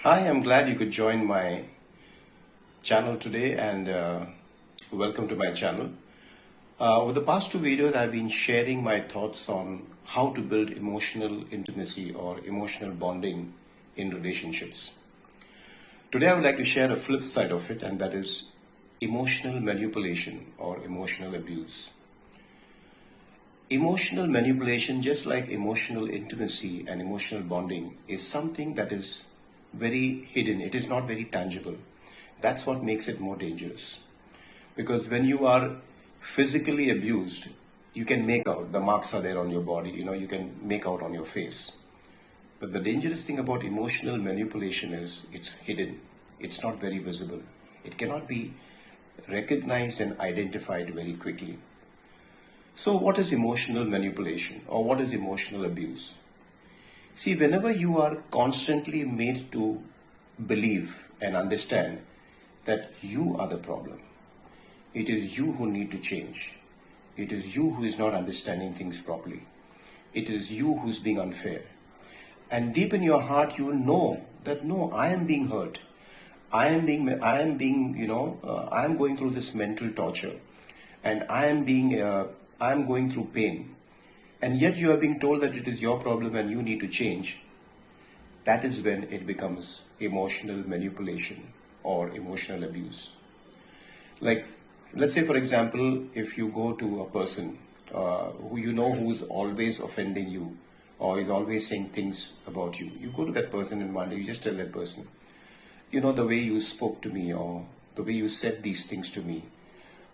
Hi, I'm glad you could join my channel today and welcome to my channel. Over the past two videos, I've been sharing my thoughts on how to build emotional intimacy or emotional bonding in relationships. Today, I would like to share a flip side of it, and that is emotional manipulation or emotional abuse. Emotional manipulation, just like emotional intimacy and emotional bonding, is something that is very hidden. It is not very tangible. That's what makes it more dangerous. Because when you are physically abused, you can make out the marks are there on your body, you can make out on your face. But the dangerous thing about emotional manipulation is it's hidden, it's not very visible, it cannot be recognized and identified very quickly. So, what is emotional manipulation or what is emotional abuse? See, whenever you are constantly made to believe and understand that you are the problem, it is you who need to change. It is you who is not understanding things properly. It is you who's being unfair. And deep in your heart, you know that no, I am being hurt. I am going through this mental torture, and I am going through pain. And yet you are being told that it is your problem and you need to change. That is when it becomes emotional manipulation or emotional abuse. Like, let's say, for example, if you go to a person who you know who's always offending you or is always saying things about you, you go to that person and one day you just tell that person, the way you spoke to me or the way you said these things to me,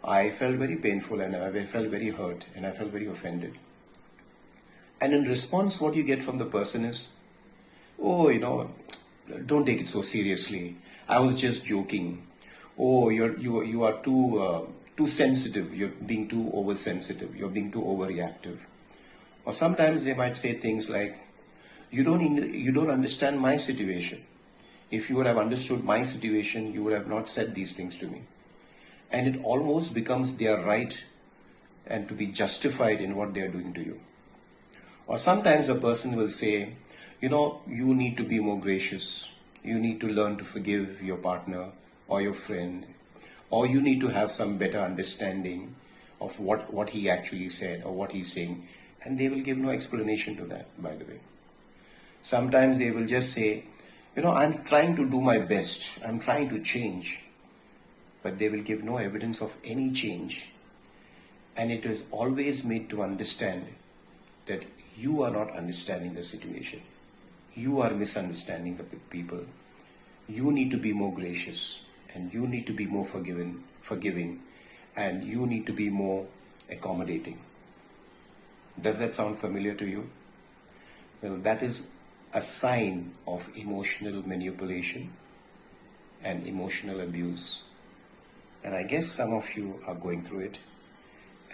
I felt very painful and I felt very hurt and I felt very offended. And in response, what you get from the person is, oh, don't take it so seriously. I was just joking. Oh, you are too sensitive. You're being too oversensitive. You're being too overreactive. Or sometimes they might say things like, you don't understand my situation. If you would have understood my situation, you would have not said these things to me. And it almost becomes their right and to be justified in what they are doing to you. Or sometimes a person will say, you need to be more gracious. You need to learn to forgive your partner or your friend. Or you need to have some better understanding of what he actually said or what he's saying. And they will give no explanation to that, by the way. Sometimes they will just say, I'm trying to do my best. I'm trying to change. But they will give no evidence of any change. And it is always made to understand that you are not understanding the situation. You are misunderstanding the people. You need to be more gracious and you need to be more forgiving, and you need to be more accommodating. Does that sound familiar to you? Well, that is a sign of emotional manipulation and emotional abuse. And I guess some of you are going through it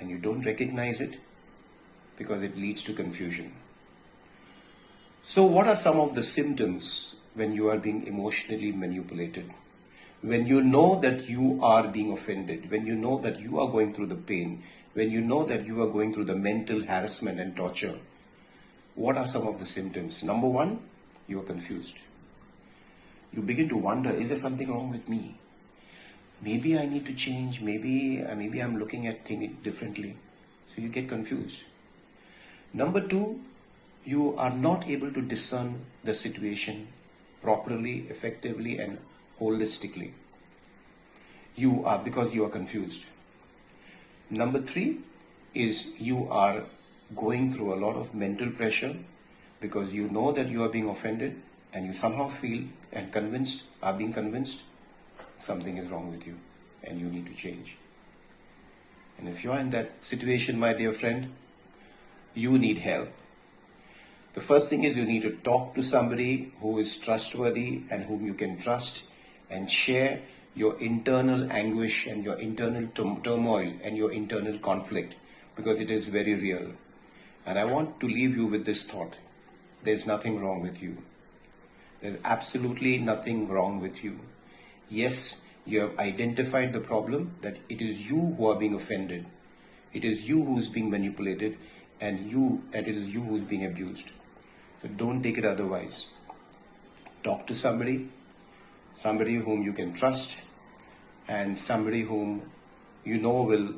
and you don't recognize it because it leads to confusion. So, what are some of the symptoms when you are being emotionally manipulated? When you know that you are being offended, when you know that you are going through the pain, when you know that you are going through the mental harassment and torture, what are some of the symptoms? Number one, you are confused. You begin to wonder, is there something wrong with me? Maybe I need to change, maybe I'm looking at things differently. So you get confused. Number two, you are not able to discern the situation properly, effectively, and holistically. Because you are confused. Number three is you are going through a lot of mental pressure because you know that you are being offended and you somehow feel and are being convinced something is wrong with you and you need to change. And if you are in that situation, my dear friend, you need help. The first thing is you need to talk to somebody who is trustworthy and whom you can trust and share your internal anguish and your internal turmoil and your internal conflict, because it is very real. And I want to leave you with this thought. There's nothing wrong with you. There's absolutely nothing wrong with you. Yes, you have identified the problem, that it is you who are being offended. It is you who is being manipulated and it is you who is being abused. So don't take it otherwise. Talk to somebody, somebody whom you can trust, and somebody whom you know will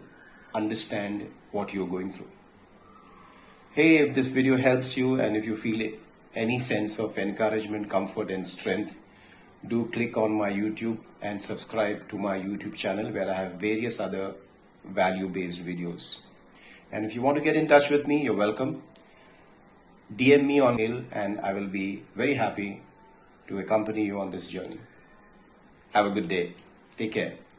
understand what you're going through. Hey, if this video helps you and if you feel any sense of encouragement, comfort and strength, do click on my YouTube and subscribe to my YouTube channel where I have various other value-based videos. And if you want to get in touch with me, you're welcome. DM me on mail and I will be very happy to accompany you on this journey. Have a good day. Take care.